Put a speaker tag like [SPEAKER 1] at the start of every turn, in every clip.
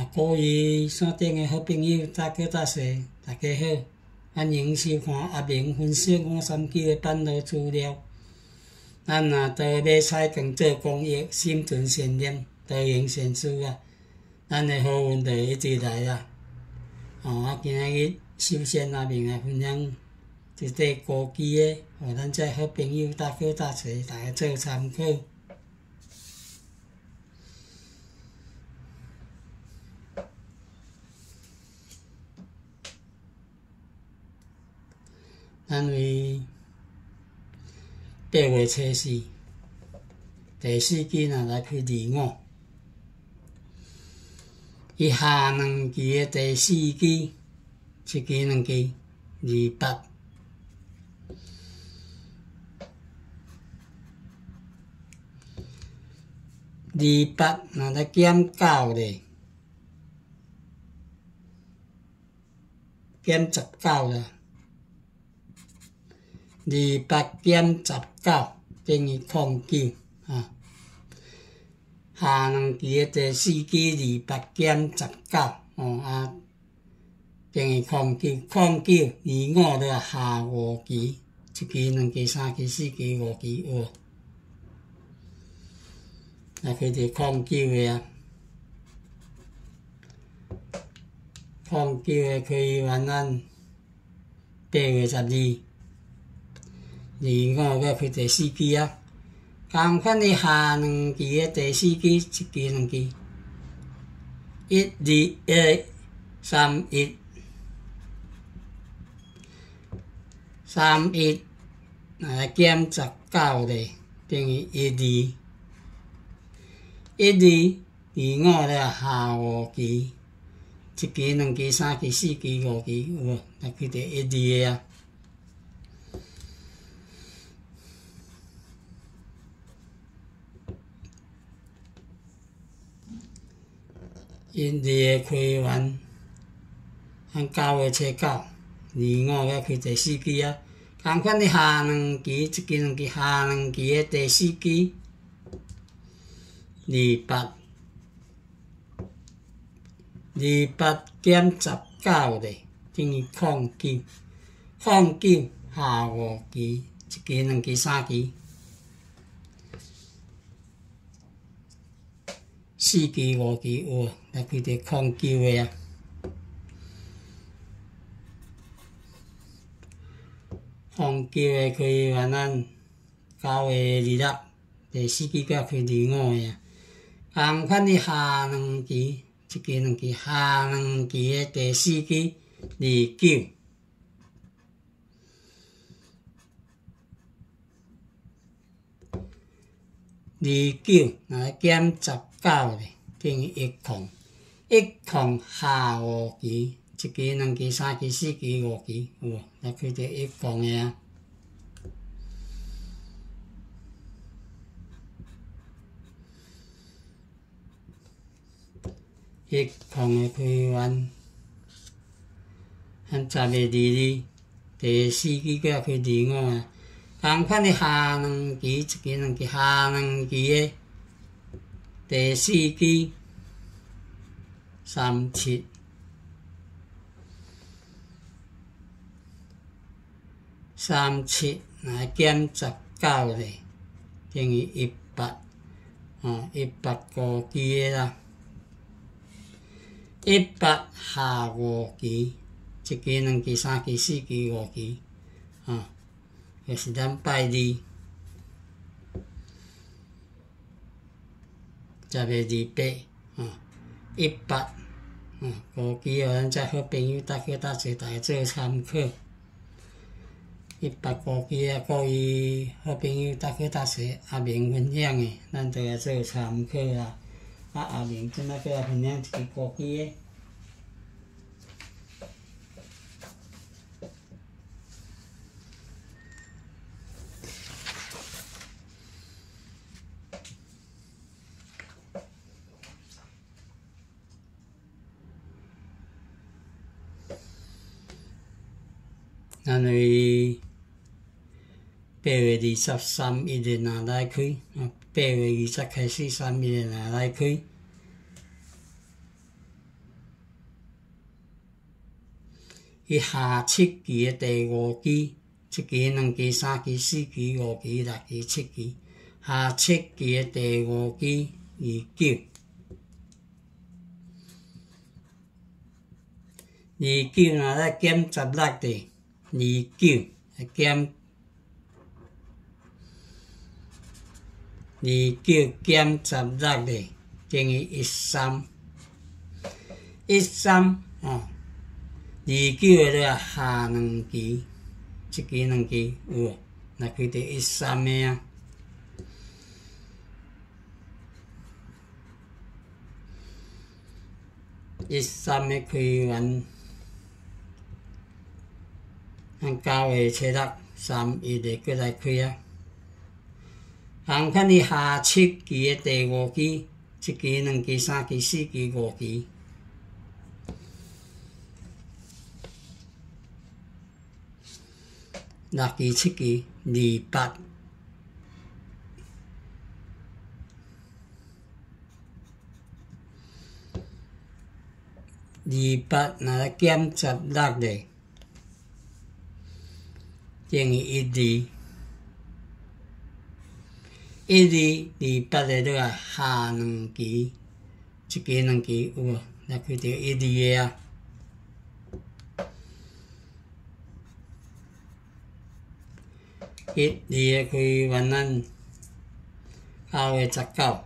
[SPEAKER 1] 各位线顶的好朋友，大哥大姐，大家好，欢迎收看阿明分享539的版图资料。咱若都要采光做公益，心存善念，多行善事啊！咱的好运就一直来啊！今仔日首先阿明来分享一块高基的，互咱这好朋友大哥大姐大家做参考。咱为8月初4，第4季若来开25，伊下2期的第4季，一期2期28，若来减9咧，减19啦。28减19等于09啊。下2期的第4季28减19等于09，09 25了下5期，1期、2期、3期、4期、5期来开着09的啊。09的开完咱8月12。25要开第4期啊，同款的下2期的第4季，1期、2期，1、2、1、3、1、3、1，来减19咧，等于1、2、1、2、25了下5期，1期、2期、3期、4期、5期有无？来开第1、2的啊。1、2开完，咱9月初9，25要开第4期啊。同款的下2期，1期、2期，下2期的第4季28减19咧，等于09，09下5期，1期、2期、3期。4期、5期有啊，来开着09的啊。09的开完咱9月26，第4季才开25的啊。同款的下2期，1期、2期，下2期的第4季29。29来减19咧，等于10下5期，1期、2期、3期、4期、5期有无？来开着10的啊。10的开完，咱10月22，第4季才开25啊。同款的下2期，1期、2期，下2期的第4季37，来减19咧，等于18，高期的啦。18下5期，1期、2期、3期、4期、5期就是咱拜2，10月2818高期，互咱这好朋友大哥大姐大家做参考。18高期啊，各位好朋友大哥大姐阿明分享的，咱都来做参考啦。阿明即摆搁来分享一个高期的。咱为8月23日若来开，8月20开始3日若来开伊下7期诶第5期，1期、2期、3期、4期、5期、6期、7期，下7期诶第5期29。29若咧減16咧，29減29減16咧，等於13。13哦，29咧下2期，1期、2期有無？若開到13個啊。13個開完。咱9月初6、3、1日過來開啊。同款伊下7期誒第5期，1期、2期、3期、4期、5期。6期、7期、28。28若咧減16咧。等於12，12、28個都係下2期，1期、2期有無？若開到12個啊。12個開完咱9月19、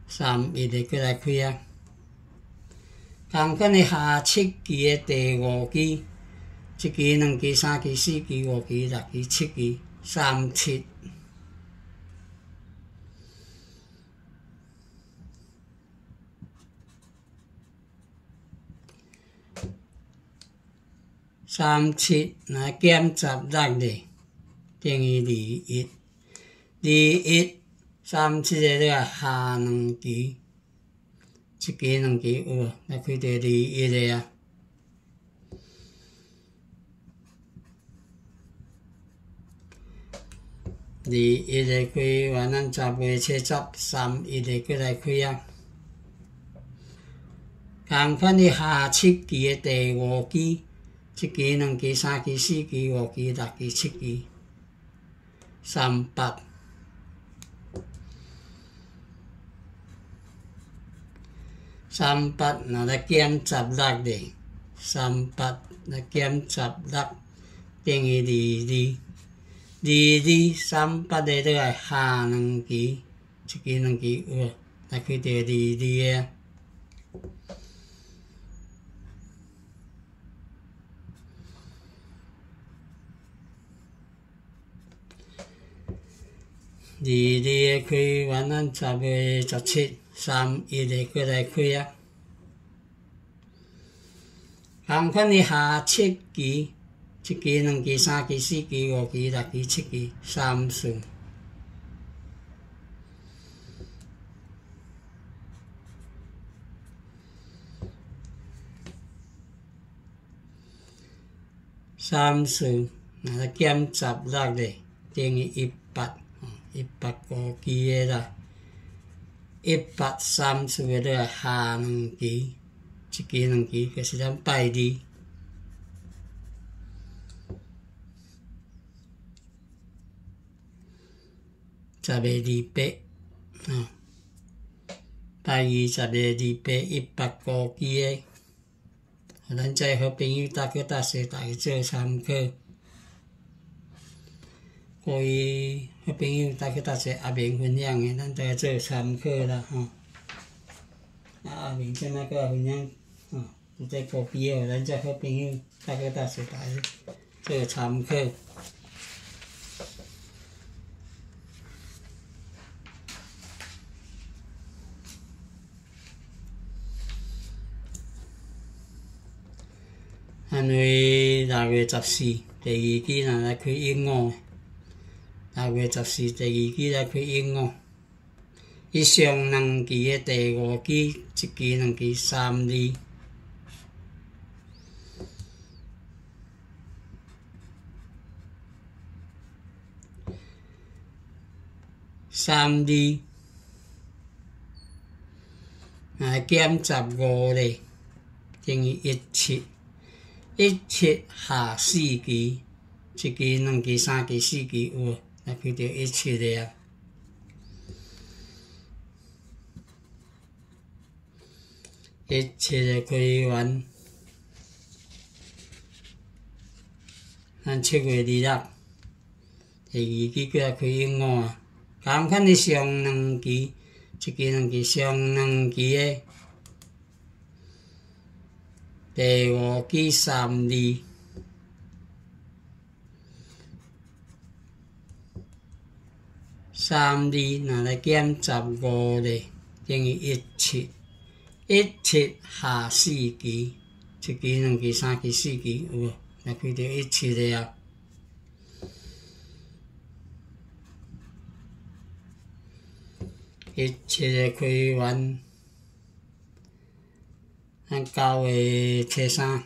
[SPEAKER 1] 3、1日過來開啊。同款誒下7期誒第5期。1期、2期、3期、4期、5期、6期、7期，37。37若減16咧，等於21。21、37個都係下2期，1期、2期有無？若開到21個啊。21個開完，咱10月初10、3、1日過來開啊。同款伊下7期誒第5期，1期、2期、3期、4期、5期、6期、7期，38。38若咧減16咧，38若減16等於22。22、38個都係下2期，1期、2期有無？若開到22個啊。22個開完，咱10月17、3、1日過來開啊。同款伊下7期。1期、2期、3期、4期、5期、6期、7期，30。30若咧減16咧，等於18，18個期誒啦。18、30個都係下2期，1期、2期，就是咱拜2。10月28，拜210月28，18個期誒，互咱遮好朋友搭去搭踅，大家做參考。各位好朋友搭去搭踅，阿明分享誒，咱大家做參考啦吼。阿明即擺閣分享吼，有這個期誒，互咱遮好朋友搭去搭踅，大家做參考。因為6月14第2期若來開英語，6月14第2期來開英語。伊上2期誒第5期，1期、2期、3、2。3、2若減15咧，等於17。1、7下4期，1期、2期、3期、4期有无？来开到1、7个啊。1、7个开完，咱7月26，第2期过来开永五啊。同款的上2期，1期、2期上2期的第5期3、2。3、2若来减15日，等于1、7。1、7下4期，1期、2期、3期、4期有无？来开到1、7个啊。1、7个开完，咱9月初3，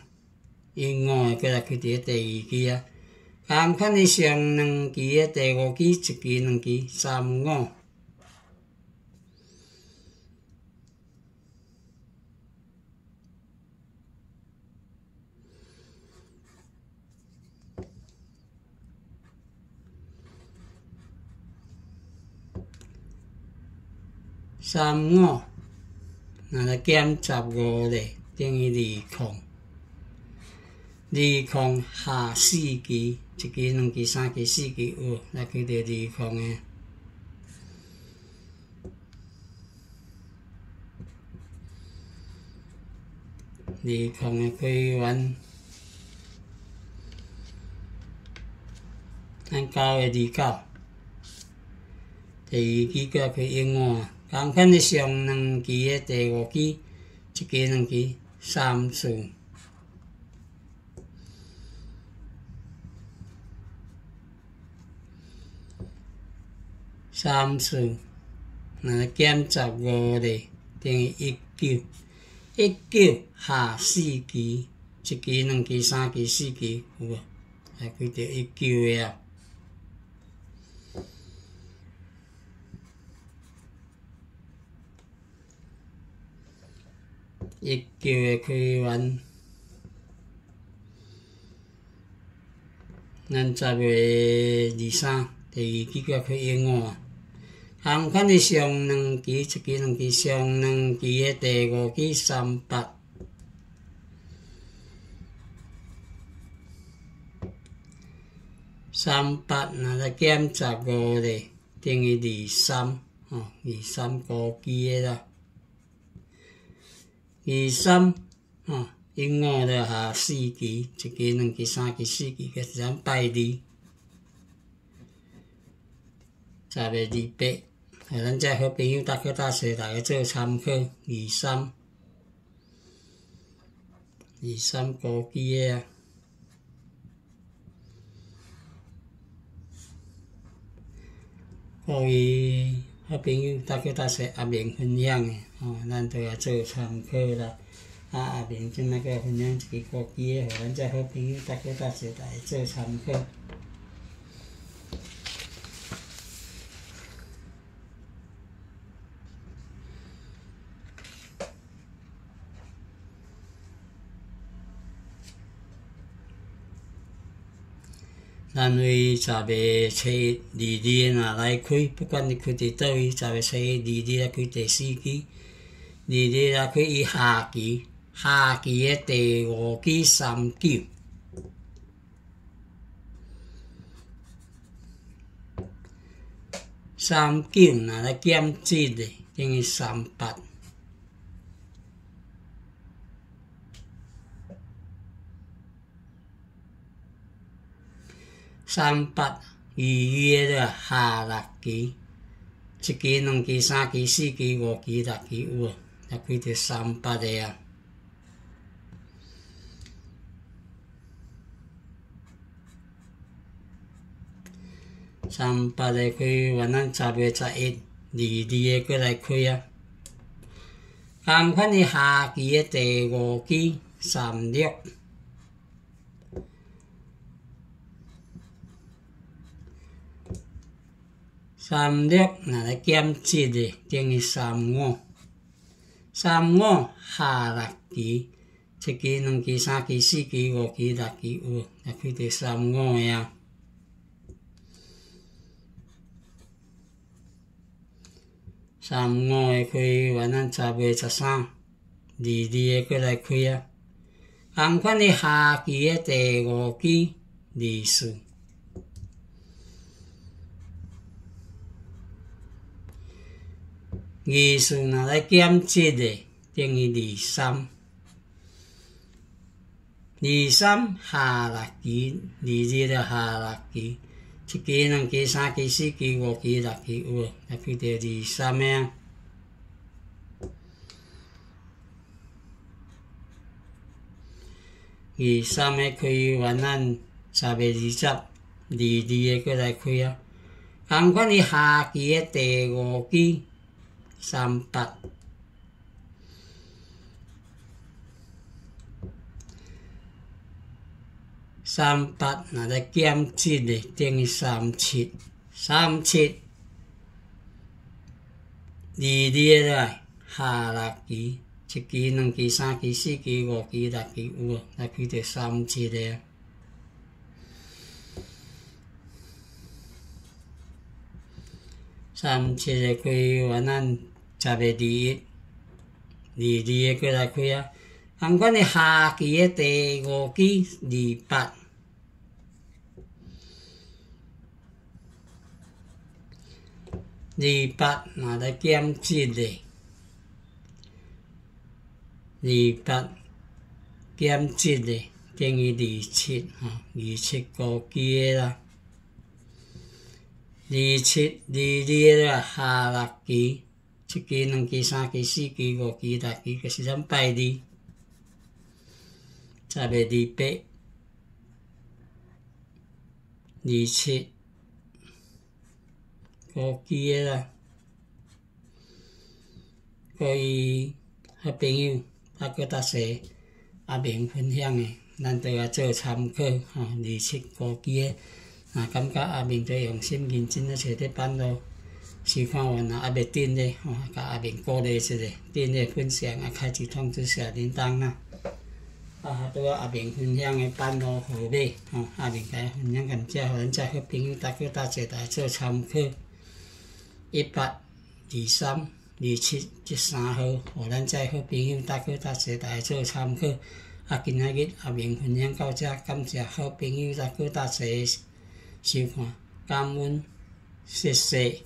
[SPEAKER 1] 永五个过来开到第2期啊。同款的上2期的第5期、1期、2期、3、5。3、5，若来减15日，等于20。20下4期，1期、2期、3期、4期有，来开到20个。20个开完，咱9月29，第2期过来开永五啊。同款的上2期的第5期、1期、2期、3、4。3、4，若来减15日，等于19。19下4期，1期、2期、3期、4期有无？来开到19个啊。19个开完，咱10月23，第2期过来开永五啊。同款的上2期、1期、2期、上2期的第5期3、8。3、8若来减15日，等于23，23高期的啦。23，永五了下4期，1期、2期、3期、4期，个是咱拜2。10月28，互咱遮好朋友搭课搭细大家做参考。23高期的啊。呼吁好朋友搭课搭细阿明分享的，咱都来做参考啦。阿明即摆个分享一个高期的，互咱遮好朋友搭课搭细大家做参考。咱为10月初1、22若来开，不管你开伫倒位，10月初1、22来开第4期，22来开伊下期，下期的第5期3、9。3、9若来减7个，等于3、8。3、8，预约了下6期，1期、2期、3期、4期、5期、6期有无？来开到3、8个啊。3、8个开完，咱10月11、22个过来开啊。同款的下期的第5期3、6。3、6若来减7个，等于3、5。3、5下6期1期、2期、3期、4期、5期、6期有，也开第3、5个啊。3、5个开完，咱10月13、22个过来开啊。同款的下期的第5期24。24若来减1个，等于23。23下6期，22了下6期，1期、2期、3期、4期、5期、6期有无？也开到23个啊。23个开完，咱10月20、22个过来开啊。同款的下期的第5期38。38若来减1个，等于37。37，22个来下6期，1期、2期、3期、4期、5期、6期有无？来开到37个。37个开完，咱10月21、22个过来开啊。同款的下期的第5期28。28若来减1个，28减1个等于27吼，275期的啦。27、22个下6期，1期、2期、3期、4期、5期、6期，就是咱拜2。10月28、27。5期的啦，各位好朋友，还佫搭踅阿明分享的，咱都来做参考吼。27、5期的，若感觉阿明在用心认真咧找咧办咯，收看完若还袂订咧吼，甲阿明鼓励一下，订阅、分享啊，开启通知小铃铛啦。拄仔阿明分享的办咯号码吼，阿明甲分享感谢，互咱遮好朋友搭踅来做参考。18、23、27这3号，互咱遮好朋友搭踅来做参考。今仔日阿明分享到遮，感谢好朋友搭踅收看，感恩，谢谢。